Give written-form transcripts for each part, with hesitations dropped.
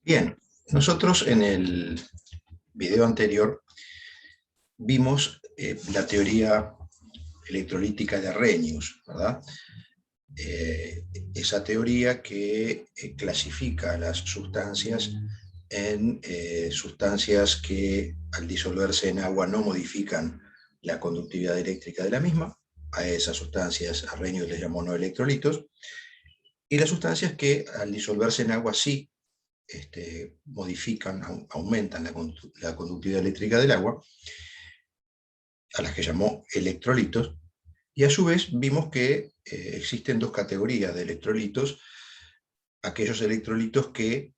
Bien, nosotros en el video anterior vimos la teoría electrolítica de Arrhenius, ¿verdad? Esa teoría que clasifica las sustancias en sustancias que al disolverse en agua no modifican la conductividad eléctrica de la misma. A esas sustancias Arrhenius les llamó no electrolitos, y las sustancias que al disolverse en agua sí modifican, aumentan la conductividad eléctrica del agua, a las que llamó electrolitos. Y a su vez vimos que existen dos categorías de electrolitos: aquellos electrolitos que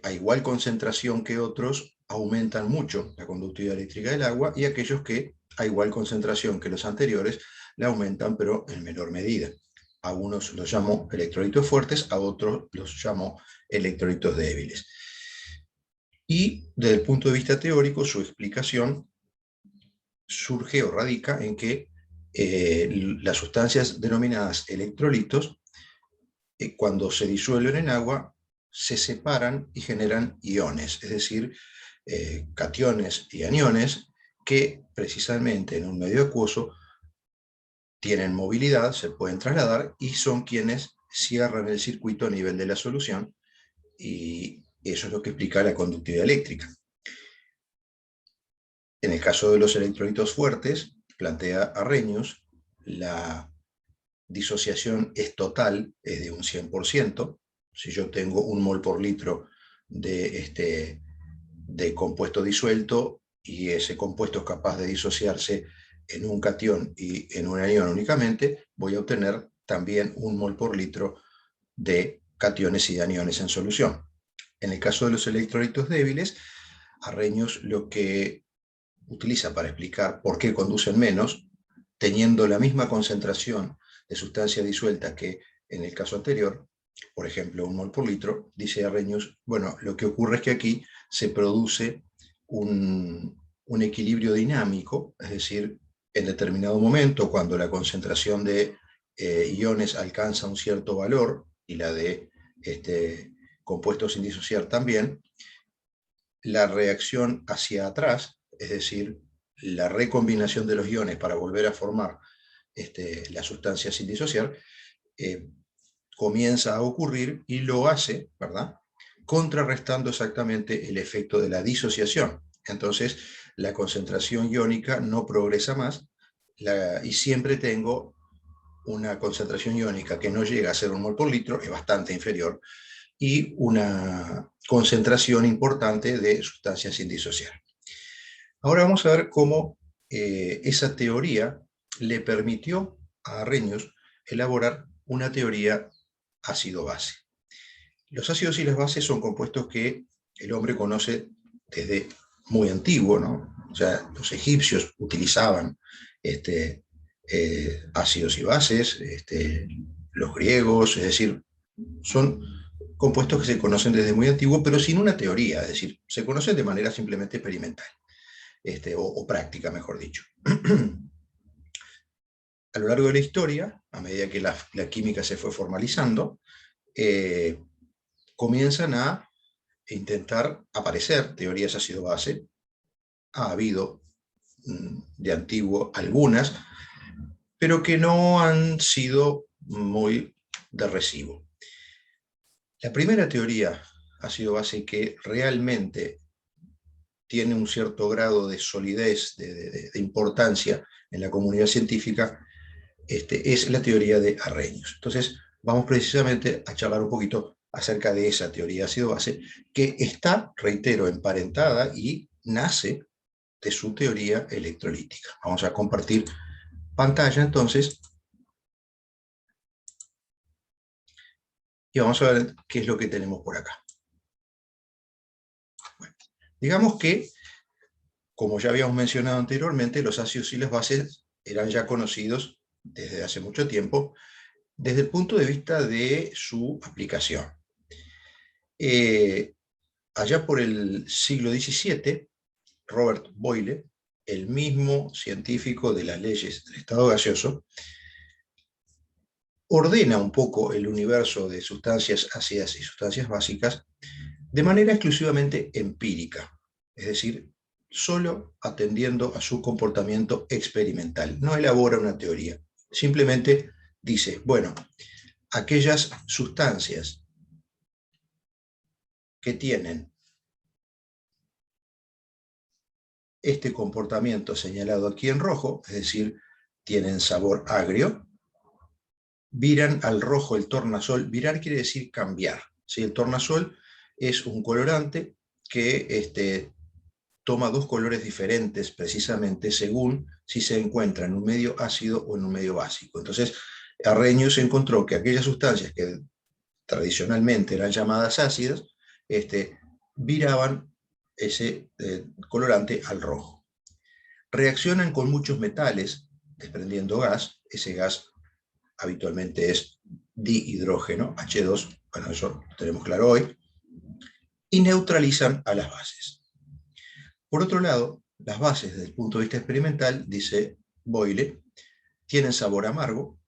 a igual concentración que otros aumentan mucho la conductividad eléctrica del agua, y aquellos que a igual concentración que los anteriores la aumentan pero en menor medida. A unos los llamo electrolitos fuertes, a otros los llamo electrolitos débiles. Y desde el punto de vista teórico, su explicación surge o radica en que las sustancias denominadas electrolitos, cuando se disuelven en agua, se separan y generan iones, es decir, cationes y aniones, que precisamente en un medio acuoso tienen movilidad, se pueden trasladar y son quienes cierran el circuito a nivel de la solución, y eso es lo que explica la conductividad eléctrica. En el caso de los electrolitos fuertes, plantea Arrhenius, la disociación es total, es de un 100%. Si yo tengo 1 mol por litro de compuesto disuelto, y ese compuesto es capaz de disociarse en un catión y en un anión únicamente, voy a obtener también 1 mol por litro de cationes y de aniones en solución. En el caso de los electrolitos débiles, Arrhenius lo que utiliza para explicar por qué conducen menos, teniendo la misma concentración de sustancia disuelta que en el caso anterior, por ejemplo 1 mol por litro, dice Arrhenius, bueno, lo que ocurre es que aquí se produce un equilibrio dinámico, es decir, en determinado momento, cuando la concentración de iones alcanza un cierto valor, y la de compuestos sin disociar también, la reacción hacia atrás, es decir, la recombinación de los iones para volver a formar la sustancia sin disociar, comienza a ocurrir, y lo hace, ¿verdad?, contrarrestando exactamente el efecto de la disociación. Entonces, la concentración iónica no progresa más, y siempre tengo una concentración iónica que no llega a ser 1 mol por litro, es bastante inferior, y una concentración importante de sustancias sin disociar. Ahora vamos a ver cómo esa teoría le permitió a Arrhenius elaborar una teoría ácido-base. Los ácidos y las bases son compuestos que el hombre conoce desde muy antiguo, ¿no? O sea, los egipcios utilizaban ácidos y bases, los griegos, es decir, son compuestos que se conocen desde muy antiguo, pero sin una teoría, es decir, se conocen de manera simplemente experimental, o práctica, mejor dicho. A lo largo de la historia, a medida que la química se fue formalizando, comienzan a intentar aparecer teorías ácido-base. Ha habido de antiguo algunas, pero que no han sido muy de recibo. La primera teoría ácido-base que realmente tiene un cierto grado de solidez, de importancia en la comunidad científica, es la teoría de Arrhenius. Entonces, vamos precisamente a charlar un poquito acerca de esa teoría ácido-base, que está, reitero, emparentada y nace de su teoría electrolítica. Vamos a compartir pantalla entonces, y vamos a ver qué es lo que tenemos por acá. Bueno, digamos que, como ya habíamos mencionado anteriormente, los ácidos y las bases eran ya conocidos desde hace mucho tiempo, desde el punto de vista de su aplicación. Allá por el siglo XVII, Robert Boyle, el mismo científico de las leyes del estado gaseoso, ordena un poco el universo de sustancias ácidas y sustancias básicas, de manera exclusivamente empírica, es decir, solo atendiendo a su comportamiento experimental. No elabora una teoría, simplemente dice, bueno, aquellas sustancias que tienen este comportamiento señalado aquí en rojo, es decir, tienen sabor agrio, viran al rojo el tornasol. Virar quiere decir cambiar, ¿sí? El tornasol es un colorante que toma dos colores diferentes precisamente según si se encuentra en un medio ácido o en un medio básico. Entonces, Arrhenius encontró que aquellas sustancias que tradicionalmente eran llamadas ácidas, viraban ese colorante al rojo. Reaccionan con muchos metales, desprendiendo gas. Ese gas habitualmente es dihidrógeno, H2, bueno, eso lo tenemos claro hoy, y neutralizan a las bases. Por otro lado, las bases desde el punto de vista experimental, dice Boyle, tienen sabor amargo,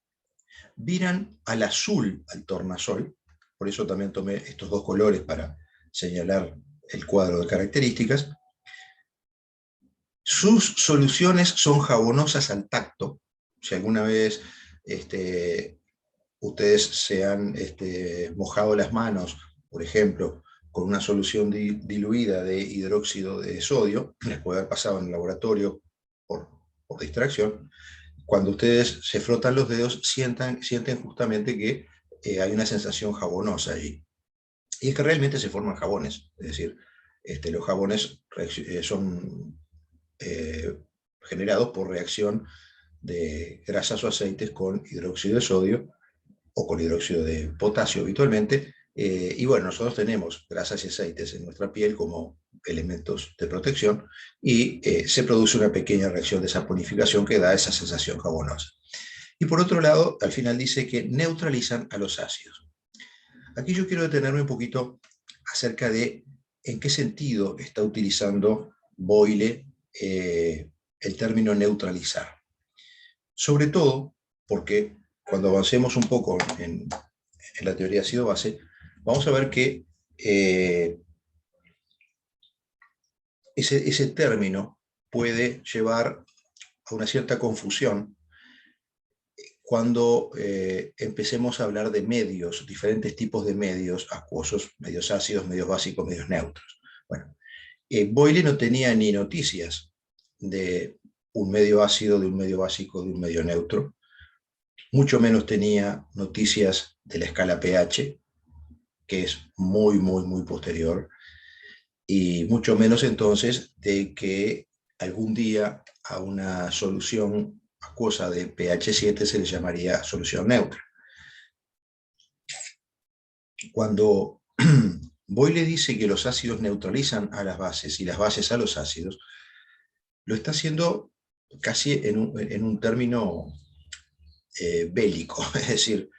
viran al azul al tornasol, por eso también tomé estos dos colores para señalar el cuadro de características. Sus soluciones son jabonosas al tacto. Si alguna vez ustedes se han mojado las manos, por ejemplo, con una solución diluida de hidróxido de sodio, les puede haber pasado en el laboratorio por distracción, cuando ustedes se frotan los dedos, sienten justamente que hay una sensación jabonosa allí. Y es que realmente se forman jabones, es decir, los jabones son generados por reacción de grasas o aceites con hidróxido de sodio o con hidróxido de potasio habitualmente. Y bueno, nosotros tenemos grasas y aceites en nuestra piel como elementos de protección y se produce una pequeña reacción de saponificación que da esa sensación jabonosa. Y por otro lado, al final dice que neutralizan a los ácidos. Aquí yo quiero detenerme un poquito acerca de en qué sentido está utilizando Boyle el término neutralizar. Sobre todo porque cuando avancemos un poco en la teoría ácido-base, vamos a ver que ese término puede llevar a una cierta confusión cuando empecemos a hablar de medios, diferentes tipos de medios acuosos, medios ácidos, medios básicos, medios neutros. Bueno, Boyle no tenía ni noticias de un medio ácido, de un medio básico, de un medio neutro, mucho menos tenía noticias de la escala pH, que es muy, muy, muy posterior, y mucho menos entonces de que algún día a una solución acuosa de pH 7 se le llamaría solución neutra. Cuando Boyle dice que los ácidos neutralizan a las bases y las bases a los ácidos, lo está haciendo casi en un término bélico, es decir,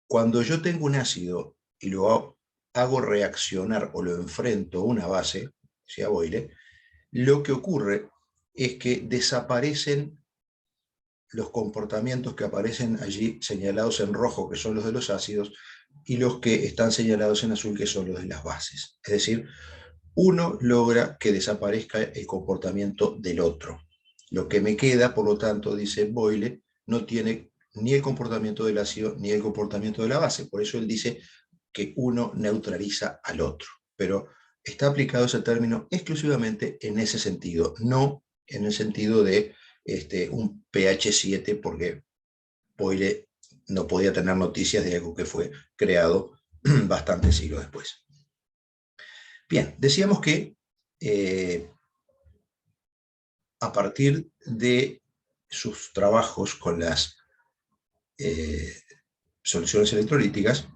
cuando yo tengo un ácido y lo hago reaccionar o lo enfrento a una base, sea Boyle, lo que ocurre es que desaparecen los comportamientos que aparecen allí señalados en rojo, que son los de los ácidos, y los que están señalados en azul, que son los de las bases. Es decir, uno logra que desaparezca el comportamiento del otro. Lo que me queda, por lo tanto, dice Boyle, no tiene ni el comportamiento del ácido ni el comportamiento de la base. Por eso él dice que uno neutraliza al otro. Pero está aplicado ese término exclusivamente en ese sentido, no en el sentido de un pH 7, porque Boyle no podía tener noticias de algo que fue creado bastantes siglos después. Bien, decíamos que a partir de sus trabajos con las soluciones electrolíticas,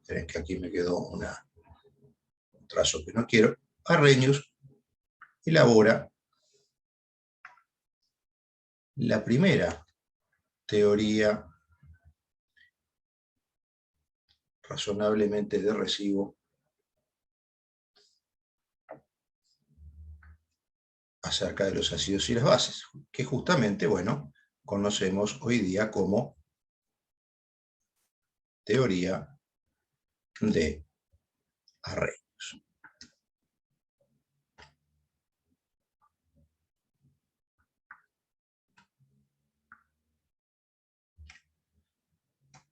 esperen que aquí me quedó un trazo que no quiero, Arrhenius elabora la primera teoría razonablemente de recibo acerca de los ácidos y las bases, que justamente, bueno, conocemos hoy día como teoría de Arrhenius.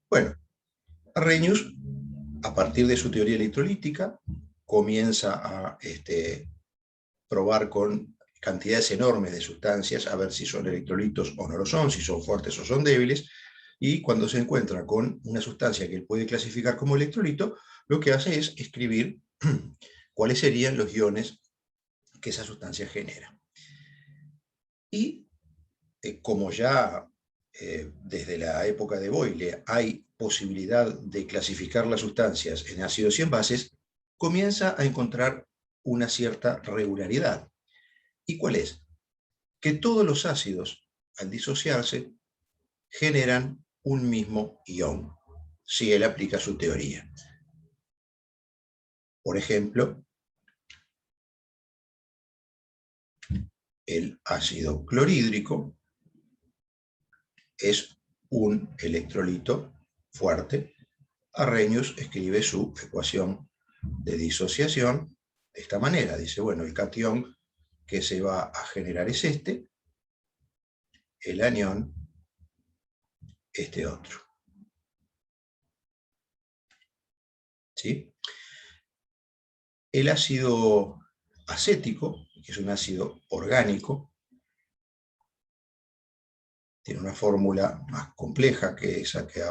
Bueno, Arrhenius, a partir de su teoría electrolítica, comienza a probar con cantidades enormes de sustancias, a ver si son electrolitos o no lo son, si son fuertes o son débiles, y cuando se encuentra con una sustancia que él puede clasificar como electrolito, lo que hace es escribir cuáles serían los iones que esa sustancia genera. Y como ya desde la época de Boyle hay posibilidad de clasificar las sustancias en ácidos y en bases, comienza a encontrar una cierta regularidad. ¿Y cuál es? Que todos los ácidos, al disociarse, generan un mismo ion, si él aplica su teoría. Por ejemplo, el ácido clorhídrico es un electrolito fuerte. Arrhenius escribe su ecuación de disociación de esta manera. Dice, bueno, el catión que se va a generar es este, el anión, este otro. ¿Sí? El ácido acético, que es un ácido orgánico, tiene una fórmula más compleja que esa que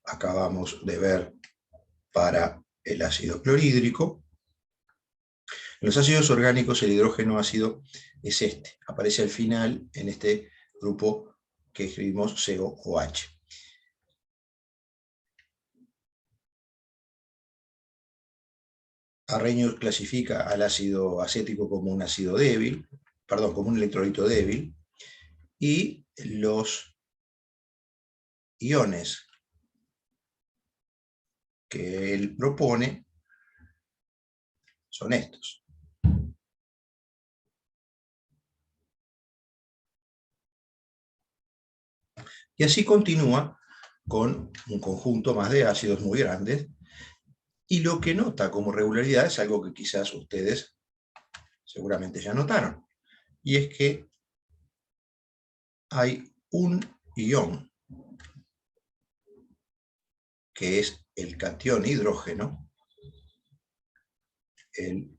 acabamos de ver para el ácido clorhídrico. En los ácidos orgánicos el hidrógeno ácido es este, aparece al final en este grupo que escribimos COOH. Arrhenius clasifica al ácido acético como un ácido débil, perdón, como un electrolito débil, y los iones que él propone son estos. Y así continúa con un conjunto más de ácidos muy grandes, y lo que nota como regularidad es algo que quizás ustedes seguramente ya notaron, y es que hay un ion que es el catión hidrógeno, el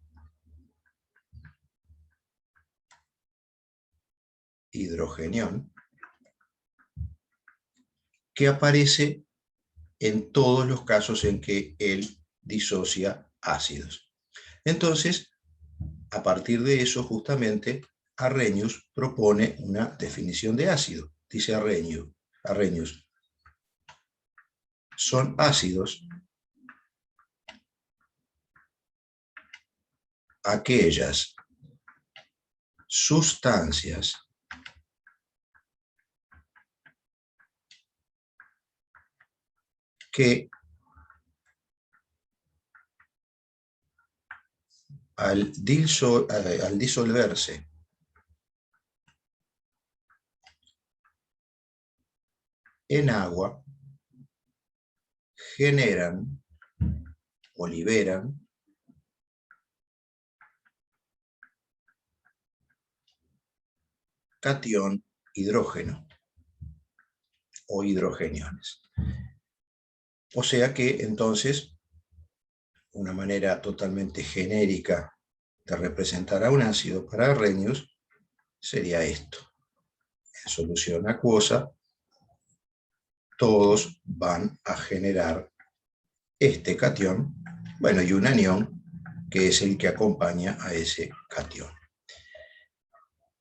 hidrogenión, que aparece en todos los casos en que él disocia ácidos. Entonces, a partir de eso, justamente, Arrhenius propone una definición de ácido. Dice Arrhenius, son ácidos aquellas sustancias que al disolverse en agua generan o liberan catión hidrógeno o hidrogeniones. O sea que entonces una manera totalmente genérica de representar a un ácido para Arrhenius sería esto. En solución acuosa, todos van a generar este catión, bueno, y un anión, que es el que acompaña a ese catión.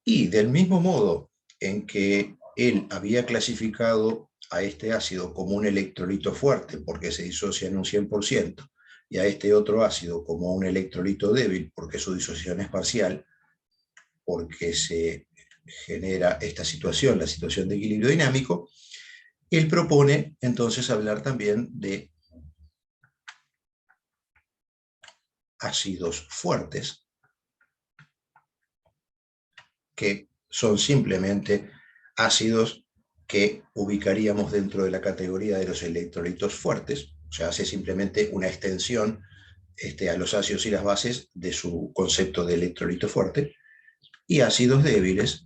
Y del mismo modo en que él había clasificado a este ácido como un electrolito fuerte porque se disocia en un 100%, y a este otro ácido como un electrolito débil porque su disociación es parcial, porque se genera esta situación, la situación de equilibrio dinámico, él propone entonces hablar también de ácidos fuertes, que son simplemente ácidos que ubicaríamos dentro de la categoría de los electrolitos fuertes, O sea, hace simplemente una extensión a los ácidos y las bases de su concepto de electrolito fuerte, y ácidos débiles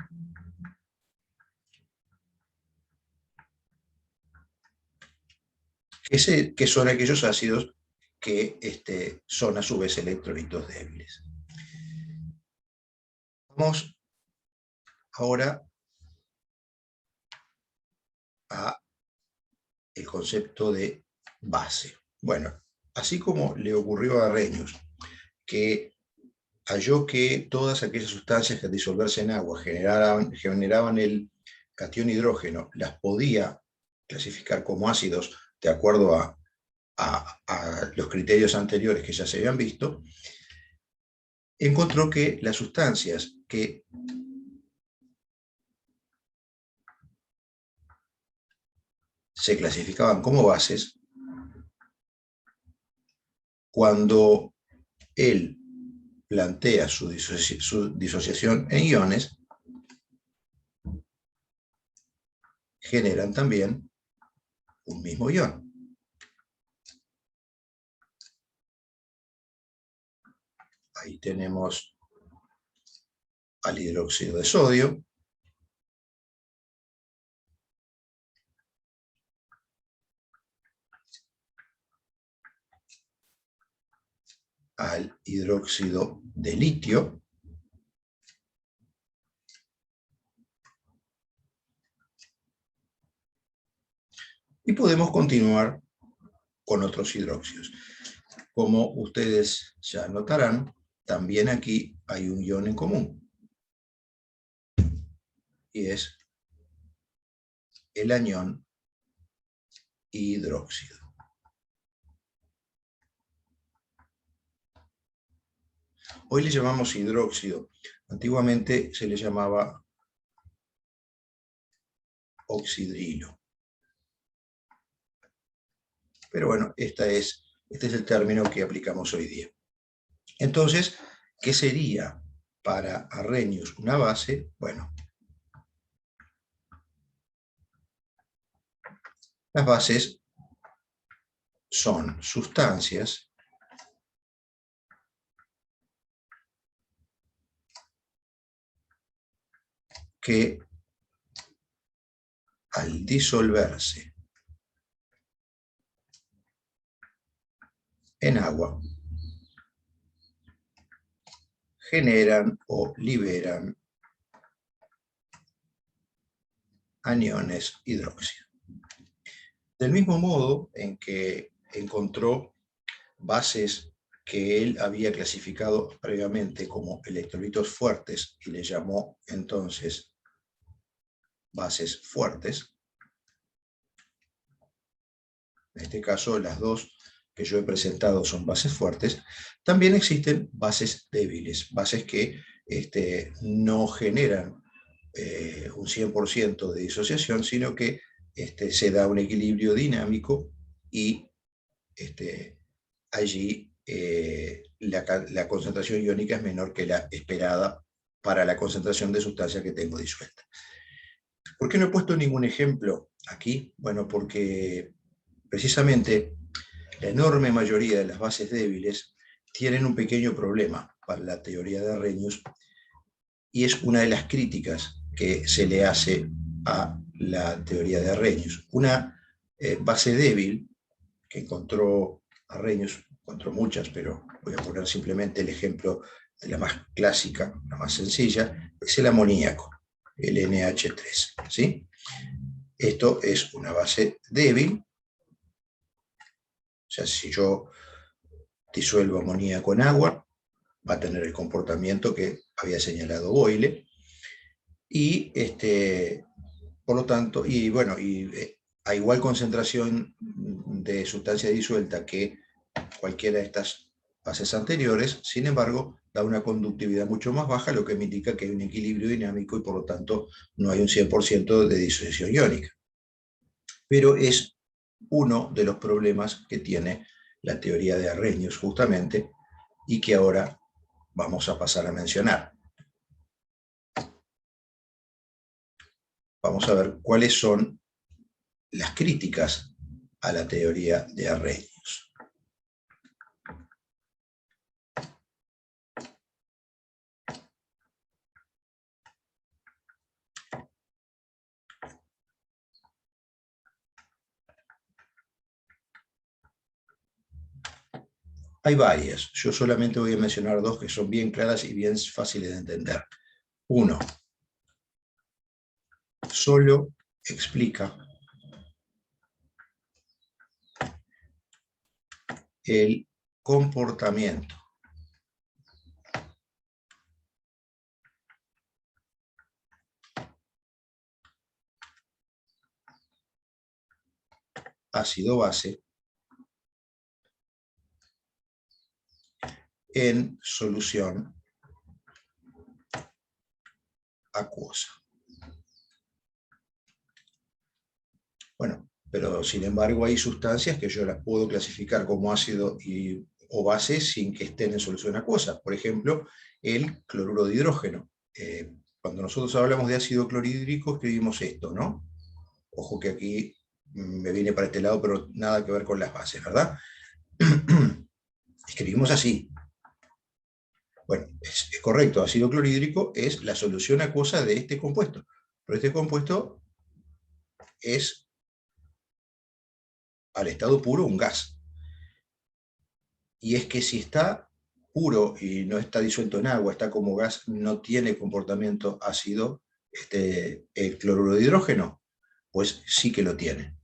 que son aquellos ácidos que son a su vez electrolitos débiles. Vamos ahora a el concepto de base. Bueno, así como le ocurrió a Arrhenius, que halló que todas aquellas sustancias que al disolverse en agua generaban el catión hidrógeno, las podía clasificar como ácidos de acuerdo a los criterios anteriores que ya se habían visto, encontró que las sustancias que se clasificaban como bases, cuando él plantea su disociación en iones, generan también un mismo ion. Ahí tenemos al hidróxido de sodio, al hidróxido de litio, y podemos continuar con otros hidróxidos. Como ustedes ya notarán, también aquí hay un ion en común, y es el anión hidróxido. Hoy le llamamos hidróxido. Antiguamente se le llamaba oxidrilo. Pero bueno, este es el término que aplicamos hoy día. Entonces, ¿qué sería para Arrhenius una base? Bueno, las bases son sustancias que al disolverse en agua generan o liberan aniones hidróxido. Del mismo modo en que encontró bases que él había clasificado previamente como electrolitos fuertes y le llamó entonces bases fuertes. En este caso, las dos que yo he presentado son bases fuertes. También existen bases débiles, bases que no generan un 100% de disociación, sino que se da un equilibrio dinámico y allí la concentración iónica es menor que la esperada para la concentración de sustancia que tengo disuelta. ¿Por qué no he puesto ningún ejemplo aquí? Bueno, porque precisamente la enorme mayoría de las bases débiles tienen un pequeño problema para la teoría de Arrhenius, y es una de las críticas que se le hace a la teoría de Arrhenius. Una base débil que encontró Arrhenius, encontró muchas, pero voy a poner simplemente el ejemplo de la más clásica, la más sencilla, es el amoníaco, el NH3, ¿sí? Esto es una base débil. O sea, si yo disuelvo amoníaco en agua, va a tener el comportamiento que había señalado Boyle, y por lo tanto, y bueno, a igual concentración de sustancia disuelta que cualquiera de estas bases anteriores, sin embargo, da una conductividad mucho más baja, lo que me indica que hay un equilibrio dinámico y por lo tanto no hay un 100% de disociación iónica. Pero es uno de los problemas que tiene la teoría de Arrhenius justamente, y que ahora vamos a pasar a mencionar. Vamos a ver cuáles son las críticas a la teoría de Arrhenius. Hay varias, yo solamente voy a mencionar dos que son bien claras y bien fáciles de entender. Uno, solo explica el comportamiento ácido-base en solución acuosa. Bueno, pero sin embargo hay sustancias que yo las puedo clasificar como ácido o base sin que estén en solución acuosa. Por ejemplo, el cloruro de hidrógeno. Cuando nosotros hablamos de ácido clorhídrico escribimos esto, ¿no? Ojo que aquí me viene para este lado, pero nada que ver con las bases, ¿verdad? Escribimos así. Bueno, es correcto, ácido clorhídrico es la solución acuosa de este compuesto. Pero este compuesto es, al estado puro, un gas. Y es que si está puro y no está disuelto en agua, está como gas, no tiene comportamiento ácido, el cloruro de hidrógeno, pues sí que lo tiene.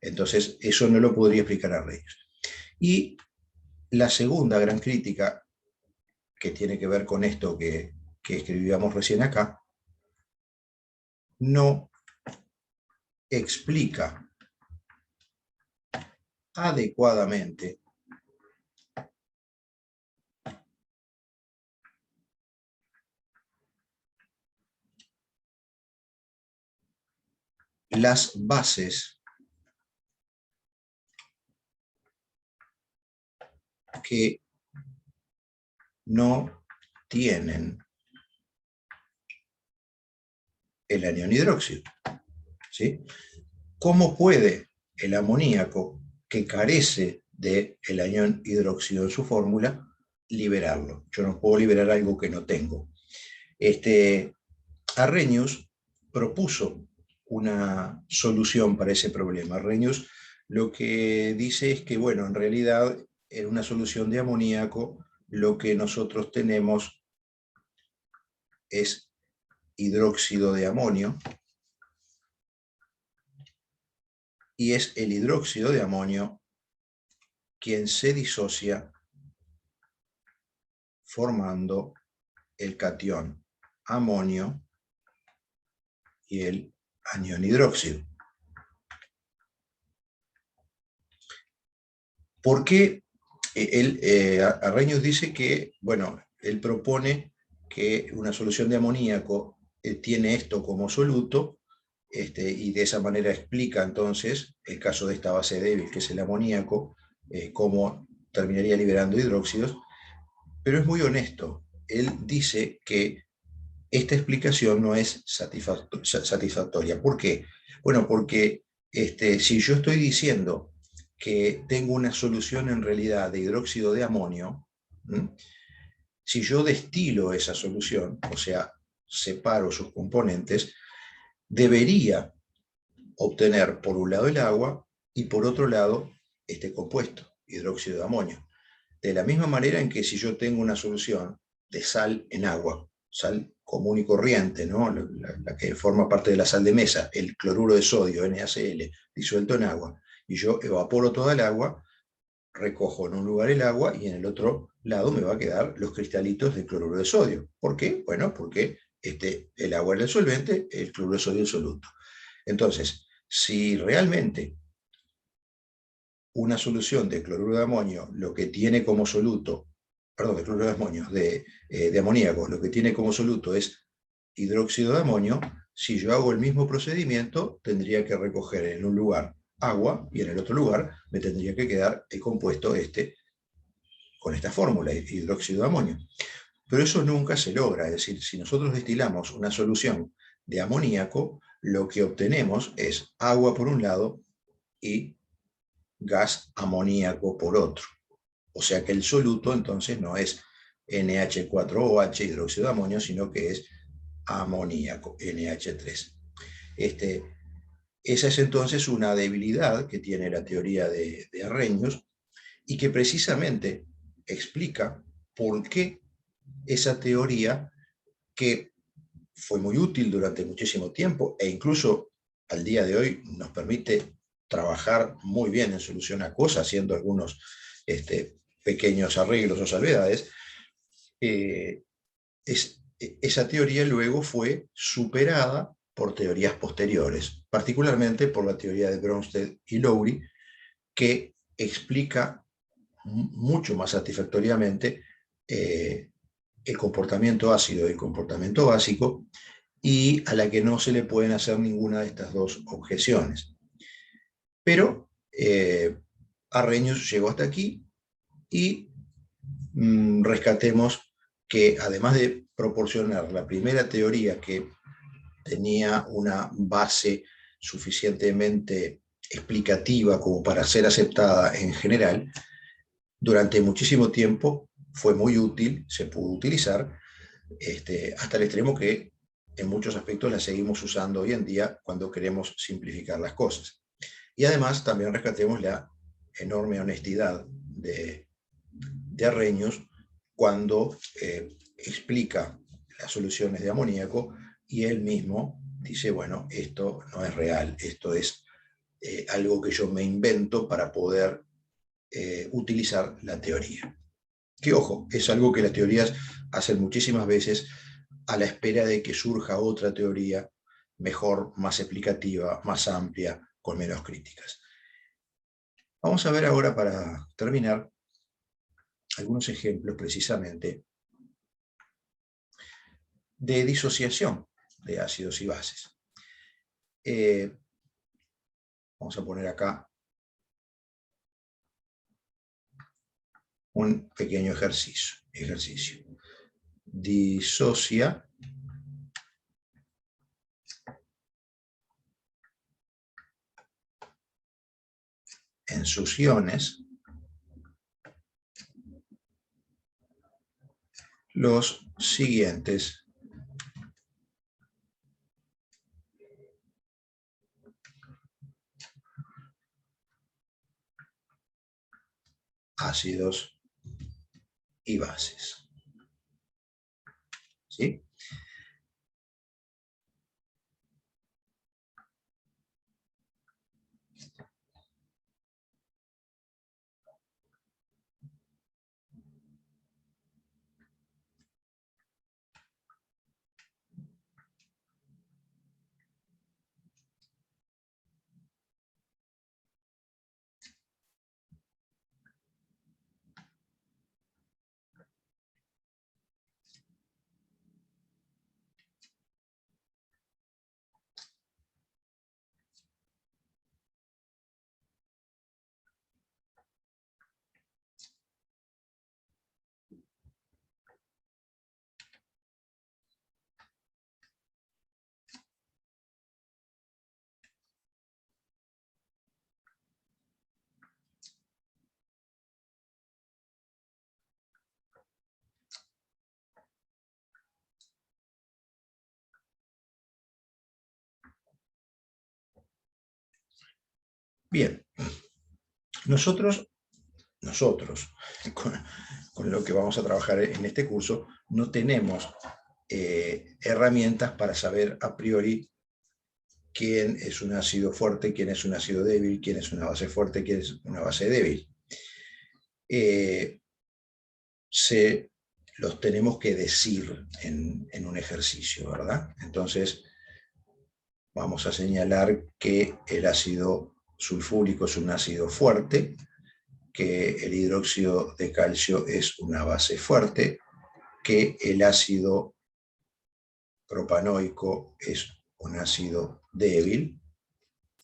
Entonces, eso no lo podría explicar Arrhenius. Y la segunda gran crítica, que tiene que ver con esto que escribíamos recién acá, no explica adecuadamente las bases que no tienen el anión hidróxido. ¿Sí? ¿Cómo puede el amoníaco, que carece del anión hidróxido en su fórmula, liberarlo? Yo no puedo liberar algo que no tengo. Arrhenius propuso una solución para ese problema. Arrhenius lo que dice es que, bueno, en realidad en una solución de amoníaco lo que nosotros tenemos es hidróxido de amonio, y es el hidróxido de amonio quien se disocia formando el catión amonio y el anión hidróxido. ¿Por qué? Arrhenius dice que, bueno, él propone que una solución de amoníaco tiene esto como soluto, y de esa manera explica entonces el caso de esta base débil, que es el amoníaco, cómo terminaría liberando hidróxidos, pero es muy honesto. Él dice que esta explicación no es satisfactoria. ¿Por qué? Bueno, porque si yo estoy diciendo que tengo una solución en realidad de hidróxido de amonio, si yo destilo esa solución, o sea, separo sus componentes, debería obtener por un lado el agua y por otro lado este compuesto, hidróxido de amonio. De la misma manera en que si yo tengo una solución de sal en agua, sal común y corriente, ¿no? la que forma parte de la sal de mesa, el cloruro de sodio, NaCl, disuelto en agua, y yo evaporo toda el agua, recojo en un lugar el agua y en el otro lado me va a quedar los cristalitos de cloruro de sodio. ¿Por qué? Bueno, porque el agua es el solvente, el cloruro de sodio es el soluto. Entonces, si realmente una solución de cloruro de amonio lo que tiene como soluto, perdón, de cloruro de amonio, de amoníaco, lo que tiene como soluto es hidróxido de amonio, si yo hago el mismo procedimiento, tendría que recoger en un lugar agua y en el otro lugar me tendría que quedar el compuesto con esta fórmula, hidróxido de amonio. Pero eso nunca se logra, es decir, si nosotros destilamos una solución de amoníaco, lo que obtenemos es agua por un lado y gas amoníaco por otro. O sea que el soluto entonces no es NH4OH, hidróxido de amonio, sino que es amoníaco, NH3. Esa es entonces una debilidad que tiene la teoría de Arrhenius y que precisamente explica por qué esa teoría, que fue muy útil durante muchísimo tiempo e incluso al día de hoy nos permite trabajar muy bien en solución acuosa, haciendo algunos pequeños arreglos o salvedades, esa teoría luego fue superada por teorías posteriores, particularmente por la teoría de Bronsted y Lowry, que explica mucho más satisfactoriamente el comportamiento ácido y el comportamiento básico, y a la que no se le pueden hacer ninguna de estas dos objeciones. Pero Arrhenius llegó hasta aquí y rescatemos que además de proporcionar la primera teoría que tenía una base suficientemente explicativa como para ser aceptada en general, durante muchísimo tiempo fue muy útil, se pudo utilizar, hasta el extremo que en muchos aspectos la seguimos usando hoy en día cuando queremos simplificar las cosas. Y además también rescatemos la enorme honestidad de Arrhenius cuando explica las soluciones de amoníaco y él mismo dice, bueno, esto no es real, esto es algo que yo me invento para poder utilizar la teoría. Que ojo, es algo que las teorías hacen muchísimas veces a la espera de que surja otra teoría mejor, más explicativa, más amplia, con menos críticas. Vamos a ver ahora, para terminar, algunos ejemplos precisamente de disociación de ácidos y bases. Vamos a poner acá un pequeño ejercicio. Disocia en sus iones los siguientes ácidos y bases. ¿Sí? Bien, nosotros con lo que vamos a trabajar en este curso, no tenemos herramientas para saber a priori quién es un ácido fuerte, quién es un ácido débil, quién es una base fuerte, quién es una base débil. Los tenemos que decir en un ejercicio, ¿verdad? Entonces, vamos a señalar que el ácido sulfúrico es un ácido fuerte, que el hidróxido de calcio es una base fuerte, que el ácido propanoico es un ácido débil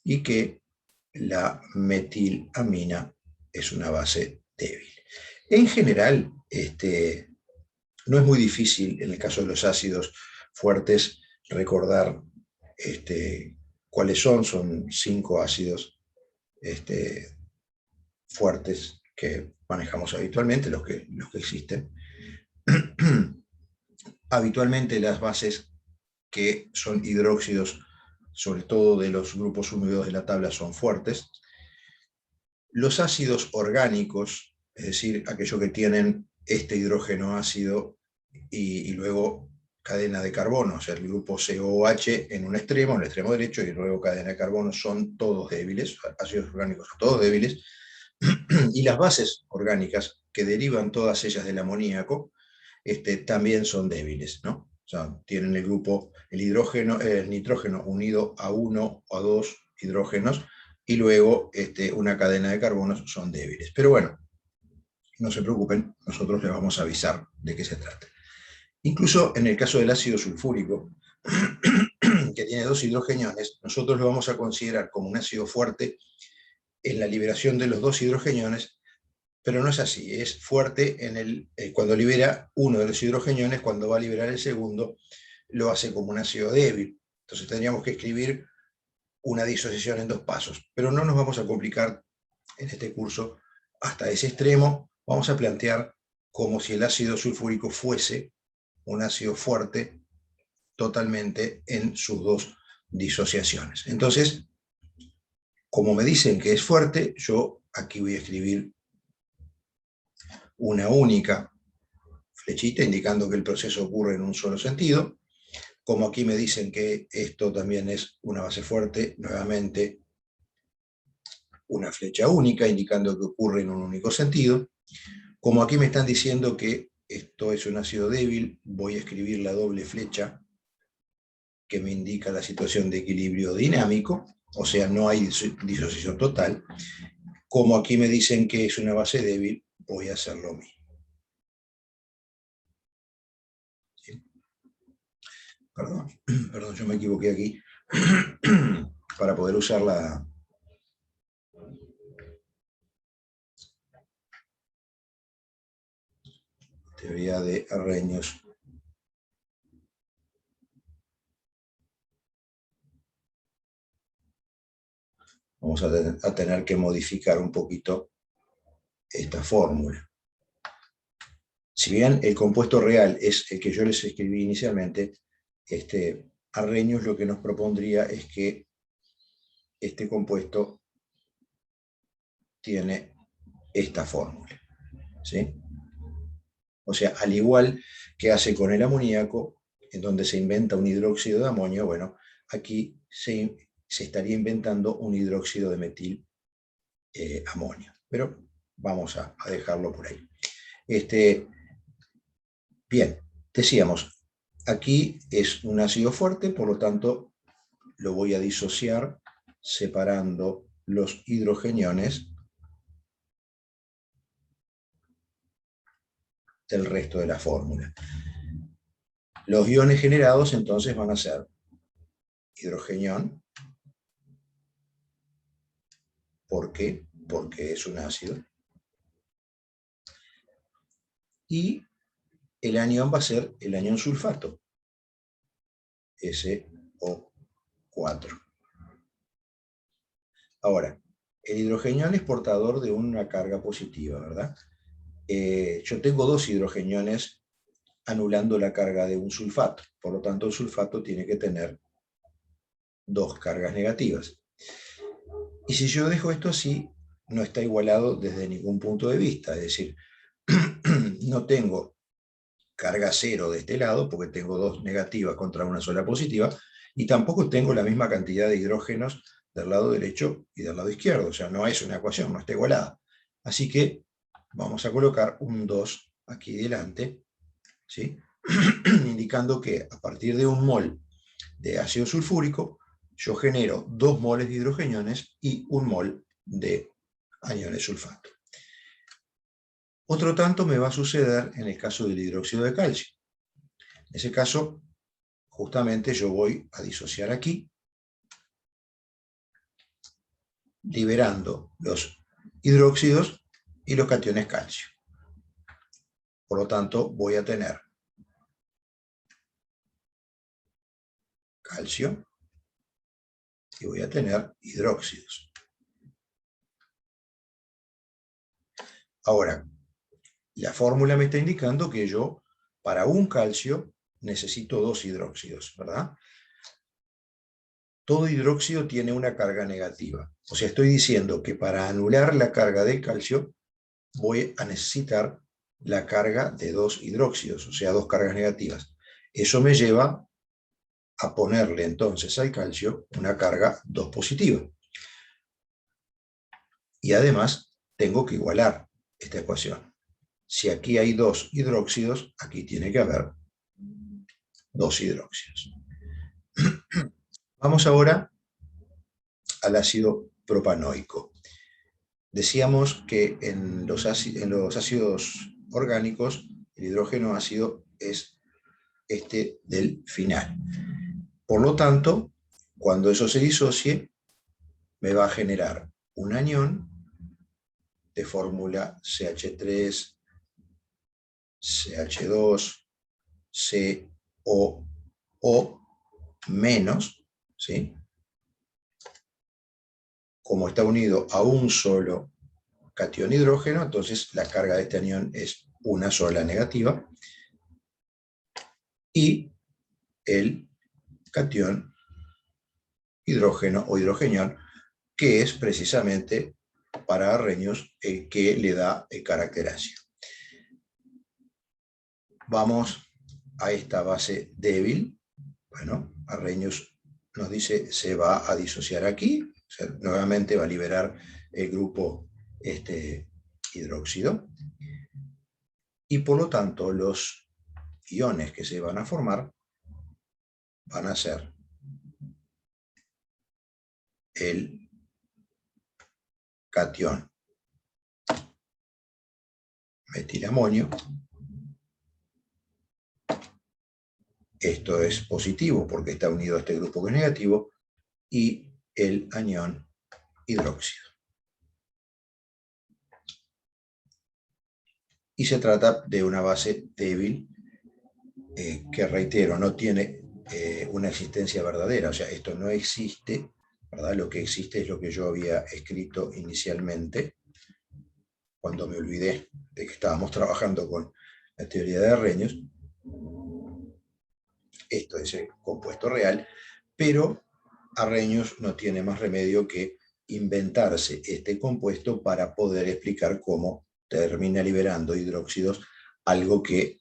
y que la metilamina es una base débil. En general, no es muy difícil en el caso de los ácidos fuertes recordar cuáles son 5 ácidos fuertes que manejamos habitualmente, los que existen. Habitualmente las bases que son hidróxidos, sobre todo de los grupos 1 y 2 de la tabla, son fuertes. Los ácidos orgánicos, es decir, aquellos que tienen este hidrógeno ácido y luego cadena de carbono, o sea, el grupo COOH en un extremo, en el extremo derecho, y luego cadena de carbono, son todos débiles, ácidos orgánicos son todos débiles, y las bases orgánicas, que derivan todas ellas del amoníaco, también son débiles, ¿no? O sea, tienen el grupo, el nitrógeno unido a uno o a dos hidrógenos, y luego una cadena de carbonos, son débiles. Pero bueno, no se preocupen, nosotros les vamos a avisar de qué se trata. Incluso en el caso del ácido sulfúrico, que tiene dos hidrogeniones, nosotros lo vamos a considerar como un ácido fuerte en la liberación de los dos hidrogeniones, pero no es así, es fuerte cuando libera uno de los hidrogeniones. Cuando va a liberar el segundo, lo hace como un ácido débil. Entonces tendríamos que escribir una disociación en dos pasos, pero no nos vamos a complicar en este curso hasta ese extremo. Vamos a plantear como si el ácido sulfúrico fuese un ácido fuerte totalmente en sus dos disociaciones. Entonces, como me dicen que es fuerte, yo aquí voy a escribir una única flechita indicando que el proceso ocurre en un solo sentido. Como aquí me dicen que esto también es una base fuerte, nuevamente una flecha única indicando que ocurre en un único sentido. Como aquí me están diciendo que esto es un ácido débil, voy a escribir la doble flecha que me indica la situación de equilibrio dinámico, o sea, no hay disociación total. Como aquí me dicen que es una base débil, voy a hacer lo mismo. ¿Sí? Perdón, yo me equivoqué aquí. Para poder usar la teoría de Arrhenius. Vamos a tener que modificar un poquito esta fórmula. Si bien el compuesto real es el que yo les escribí inicialmente, Arrhenius lo que nos propondría es que este compuesto tiene esta fórmula, ¿sí? O sea, al igual que hace con el amoníaco, en donde se inventa un hidróxido de amonio, bueno, aquí se estaría inventando un hidróxido de metil amonio. Pero vamos a dejarlo por ahí. Bien, decíamos, aquí es un ácido fuerte, por lo tanto lo voy a disociar separando los hidrogeniones del resto de la fórmula. Los iones generados entonces van a ser hidrogenión. ¿Por qué? Porque es un ácido. Y el anión va a ser el anión sulfato, SO4. Ahora, el hidrogenión es portador de una carga positiva, ¿verdad? Yo tengo dos hidrogeniones anulando la carga de un sulfato. Por lo tanto, el sulfato tiene que tener dos cargas negativas. Y si yo dejo esto así, no está igualado desde ningún punto de vista. Es decir, no tengo carga cero de este lado, porque tengo dos negativas contra una sola positiva, y tampoco tengo la misma cantidad de hidrógenos del lado derecho y del lado izquierdo. O sea, no es una ecuación, no está igualada. Así que vamos a colocar un 2 aquí delante, ¿sí? Indicando que a partir de un mol de ácido sulfúrico, yo genero 2 moles de hidrogeniones y 1 mol de aniones sulfato. Otro tanto me va a suceder en el caso del hidróxido de calcio. En ese caso, justamente yo voy a disociar aquí, liberando los hidróxidos y los cationes calcio. Por lo tanto, voy a tener calcio y voy a tener hidróxidos. Ahora, la fórmula me está indicando que yo, para un calcio, necesito 2 hidróxidos, ¿verdad? Todo hidróxido tiene una carga negativa. O sea, estoy diciendo que para anular la carga del calcio, voy a necesitar la carga de 2 hidróxidos, o sea, 2 cargas negativas. Eso me lleva a ponerle entonces al calcio una carga 2 positiva. Y además, tengo que igualar esta ecuación. Si aquí hay 2 hidróxidos, aquí tiene que haber 2 hidróxidos. Vamos ahora al ácido propanoico. Decíamos que en los ácidos orgánicos, el hidrógeno ácido es este del final. Por lo tanto, cuando eso se disocie, me va a generar un anión de fórmula CH3, CH2, COO menos, ¿sí? Como está unido a un solo catión hidrógeno, entonces la carga de este anión es una sola negativa, y el catión hidrógeno o hidrogenión, que es precisamente para Arrhenius el que le da el carácter ácido. Vamos a esta base débil. Bueno, Arrhenius nos dice se va a disociar aquí, o sea, nuevamente va a liberar el grupo hidróxido, y por lo tanto los iones que se van a formar van a ser el catión metilamonio, esto es positivo porque está unido a este grupo que es negativo, y el anión hidróxido. Y se trata de una base débil que, reitero, no tiene una existencia verdadera, o sea, esto no existe, ¿verdad? Lo que existe es lo que yo había escrito inicialmente, cuando me olvidé de que estábamos trabajando con la teoría de Arrhenius. Esto es el compuesto real, pero Arrhenius no tiene más remedio que inventarse este compuesto para poder explicar cómo termina liberando hidróxidos, algo que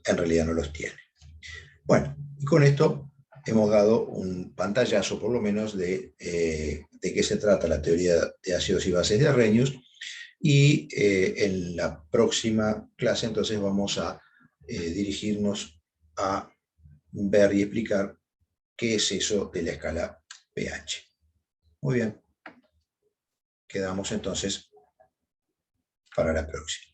en realidad no los tiene. Bueno, y con esto hemos dado un pantallazo, por lo menos, de qué se trata la teoría de ácidos y bases de Arrhenius, y en la próxima clase entonces vamos a dirigirnos a ver y explicar qué es eso de la escala pH. Muy bien, quedamos entonces para la próxima.